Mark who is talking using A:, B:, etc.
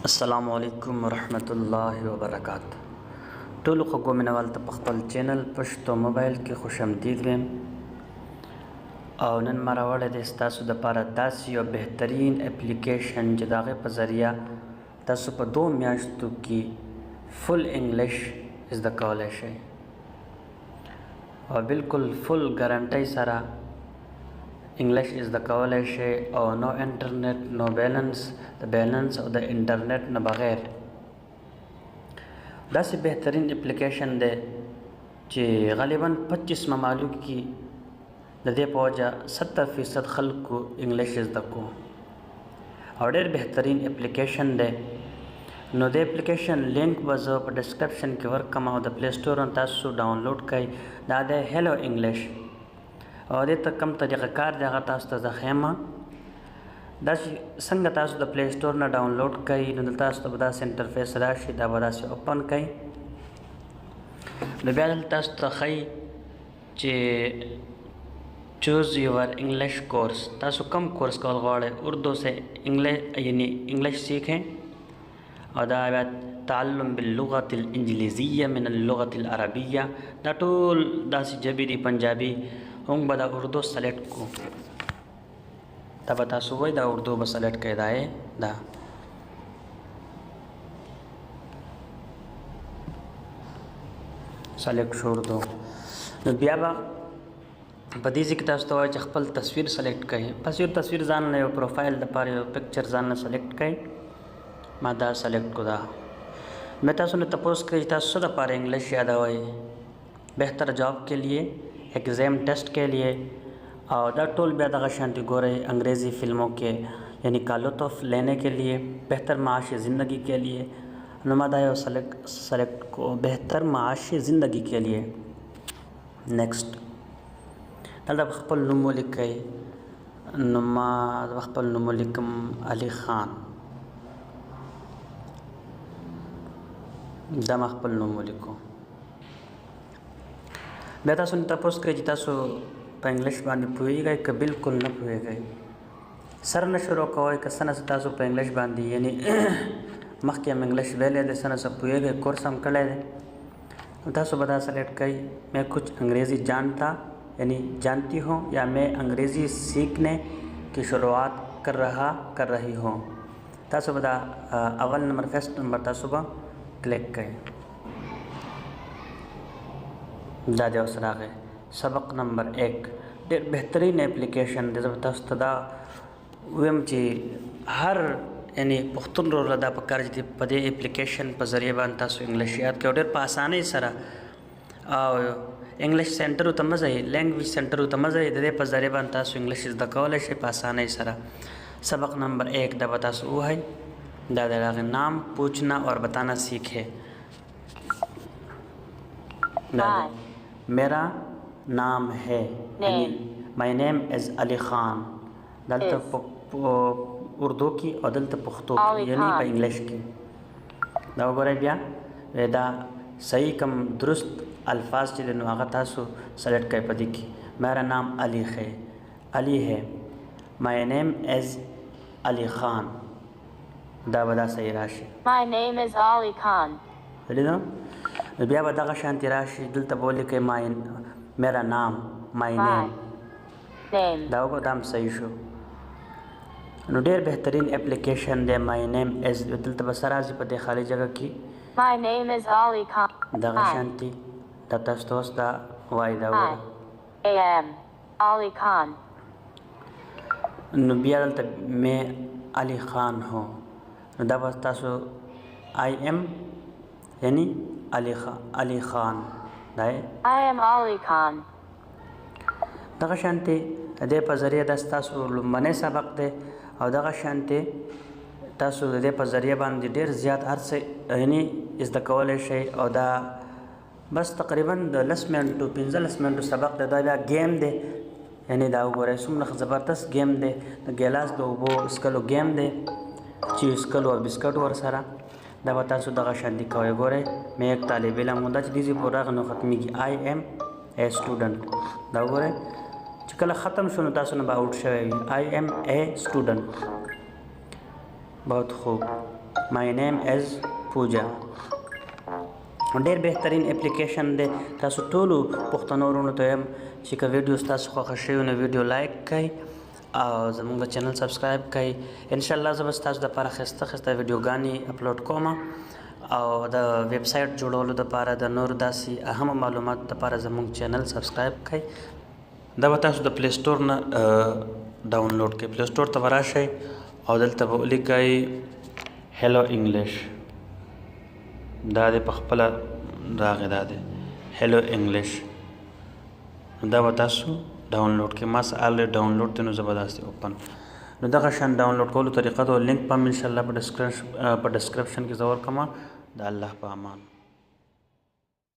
A: السلام علیکم ورحمت الله وبرکاته. ټولو خلکو مینوال ته په خپل چینل پشتو موبايل کې خوش آمدید ویم او نن ما راوړی دی ستاسو دپاره داسې یو بهترین اپلیکیشن چې د هغې په ذریعه تاسو په 2 میاشتو کې فل انګلش زده کولی شئ او بلکل فل ګارنټئ سره انګلش زده کولی شئ او نو انټرنېټ نو بيلنس د بيلنس او د انټرنېټ نه بغیر. داسې بهترین اپلیکیشن دی چې غالبا 25 ممالک کې د دې په وجه 70% خلکو انګلش زده کو او ډېر بهترین اپلیکیشن دی. نو د اپلیکیشن لینک به زه په ډسکرپشن کې ورکړم او د پلی سټور نه تاسو ډاونلوډ کړئ. دا دی هیلو انګلش او دې ته کوم طریقه کار دی هغه تاسو ته زه ښیم. دا چې څنګه تاسو د پلی سټور نه ډاونلوډ کړئ نو دلته تاسو ته به داسې انټرفیس راشي. دا به داسې اوپن کړئ نو بیا دلته تاسو ته ښایي چې چوز یور انګلش کورس. تاسو کم کورس کول غواړئ اردو سے انګلش یعنی انګلش سیکھیں او دا بیا تعلم باللغة الانجلیزیه من اللغة العربیه. دا ټول داسې ژبې دي پنجابي هم به دا اردو سلیکټ کو. دا به تاسو وایي دا اردو به سلیکټ کړئ. دا یې دا سلیکټ شو اردو. نو بیا به په دې ځای کې تاسو ته وایي چې خپل تصویر سلیکټ کړئ. تصویر ځان نه یو پروفایل دپاره یو پکچر ځان نه سلیکټ کړئ. ما دا سلیکټ کو. دا मैं تاسو ने تپوس کړی تاسو څه دپاره انګلش یادوئ بهتر جاب के लिए एग्ज़ाम टेस्ट के लिए और دا ټول بیا دغه شانتي ګورئ انګریزي فلموں के यानी का लुत्फ़ लेने के लिए बेहतर معاشی ज़िंदगी के लिए. نو ما دا یو سلیکټ کو बेहतर معاشی ज़िंदगी के लिए. نیکسٹ دلته خپل نوم ولیکئ. نو ما خپل نوم ولیکم علي خان. دا ما خپل نوم ولیکو. بیا تاسو نه تپوس کړئ چې تاسو په انګلش باندې پوهیږئ که بلکل نه پوهیږئ. سر نه شروع کوئ که څه نه څه تاسو په انګلش باندې یعنی مخکې هم انګلش ویلی دی څه نه څه پوهیږئ کورس هم کړی دی نو تاسو به دا سلیکټ کړئ. میں کچھ انګریزی جانتا یعنی جانتی ہوں یا میں انګریزی سیکھنے کی شروعات کر رہی ہوں. تاسو به دا اول نمبر فرسٹ نمبر تاسو به کلیک کړئ. دا دی اوس راغی سبق نمبر 1. ډېر بهترین اپلیکیشن دی. زه به تاسو ته دا ویم چې هر یعنی پښتون وروره دا پکار چې په دې اپلیکیشن په ذریعه باندې تاسو انګلش یاد کړئ او ډېر په اسانۍ سره او انګلش سینټرو ته مه ځئ لینګویج سینټرو ته مه ځئ د دې په ذریعه باندې تاسو انګلش زده کولی شئ په اسانۍ سره. سبق نمبر 1 دا به تاسو ووایئ. دا د هغې نام پوچھنا اور بتانا سیکھے. میرا نام ہے مائی نیم از علی خان. دلته اردو کې او دلته پښتو کې یعنی په انګلش کې. دا وګورئ بیا دا صحیح کم درست الفاظ چې دی نو هغه تاسو سلیکټ کړئ په دې کې. میرا نام علی ہے مائی نیم از علی خان. دا به دا صحیح راشي.
B: My name is Ali Khan.
A: ولیدو بیا به دغه شانتي راشي. دلته به ولیکئ میرا نام مائی نیم. دا وګورئ دا هم صحیح شو. نو ډېر بهترین اپلیکیشن دی مائی نیم از. دلته به څه راځي په دې خالي جګه کې
B: My name is Ali Khan.
A: دغه شانتي دا تاسو ته اوس دا وایي. دا وګورئ
B: I am Ali Khan.
A: نو بیا دلته میں علی خان ہوں. نو دا به تاسو آئی ایم یعنی علی خان. دا
B: I am Ali Khan.
A: دغه شانتي د دې په ذریعه دا ستاسو لومړنی سبق دی او دغه شانتي تاسو د دې په ذریعه باندې ډېر زیات هر څه یعنی زده کولی شئ او دا بس تقریبا د 10 منټو 15 منټو سبق دی. دا بیا گیم دی یعنی دا وګورئ څومره زبردست گیم دی. د ګیلاس د اوبو اسکلو گیم دی چې اسکلو او بسکټ ورسره. دا به تاسو دغه شانتي کوئ. ګورئ میں ایک طالب علم ہوں. دا چې دې ځای پورې راغی نو ختمېږي آئی ایم اے اسټوډنټ. دا وګورئ چې کله ختم شو نو تاسو نه به آؤټ شوی وي. آئی ایم اے اسټوډنټ. बहुत खूब مای نیم از پوجا. ډېر بهترین اپلیکیشن دی. تاسو ټولو پښتنو وروڼو ته یم چې که ویډیو ستاسو خوښه شوي نو ویډیو لایک کړئ او زموږ چینل سبسکرایب کړئ. انشاءالله زه به ستاسو دپاره ښایسته ښایسته ویډیوګانې اپلوډ کوم او د ویب سایټ جوړولو دپاره د نورو داسې اهمو معلوماتو دپاره زموږ چینل سبسکرایب کړئ. دا به تاسو د پلی سټور نه ډاونلوډ کړئ. پلی سټور ته به راشئ او دلته به ولیکئ هیلو انګلش. دا دی په خپله راغی، دا دی هیلو انګلش. دا به تاسو ډاونلوډ کړئ. ما څه آلریډ ډاونلوډ دی نو زه به داسې اوپن نو دغه شان ډاونلوډ کولو طریقه ته لینک به هم انشاءالله په ډسکرپشن کې زه ورکوم. د الله په امان.